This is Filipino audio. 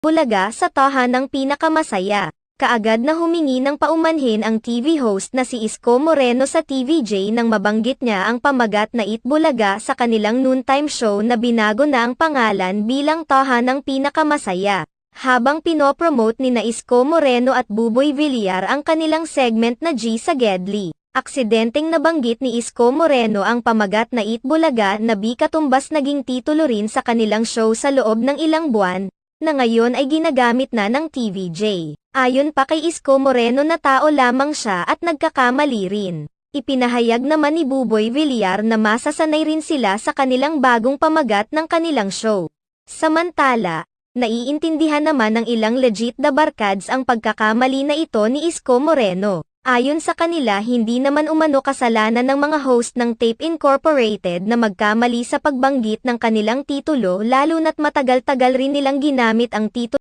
Bulaga sa tahanang pinakamasaya. Kaagad na humingi ng paumanhin ang TV host na si Isko Moreno sa TVJ nang mabanggit niya ang pamagat na Itbulaga sa kanilang noontime show na binago na ang pangalan bilang tahanang pinakamasaya. Habang pinopromote ni na Isko Moreno at Buboy Villar ang kanilang segment na G sa Gedli, aksidenteng nabanggit ni Isko Moreno ang pamagat na Itbulaga na katumbas naging titulo rin sa kanilang show sa loob ng ilang buwan, na ngayon ay ginagamit na ng TVJ. Ayon pa kay Isko Moreno na tao lamang siya at nagkakamali rin. Ipinahayag naman ni Buboy Villar na masasanay rin sila sa kanilang bagong pamagat ng kanilang show. Samantala, naiintindihan naman ng ilang legit na barkads ang pagkakamali na ito ni Isko Moreno. Ayon sa kanila hindi naman umano kasalanan ng mga host ng Tape Incorporated na magkamali sa pagbanggit ng kanilang titulo lalo na't matagal-tagal rin nilang ginamit ang titulo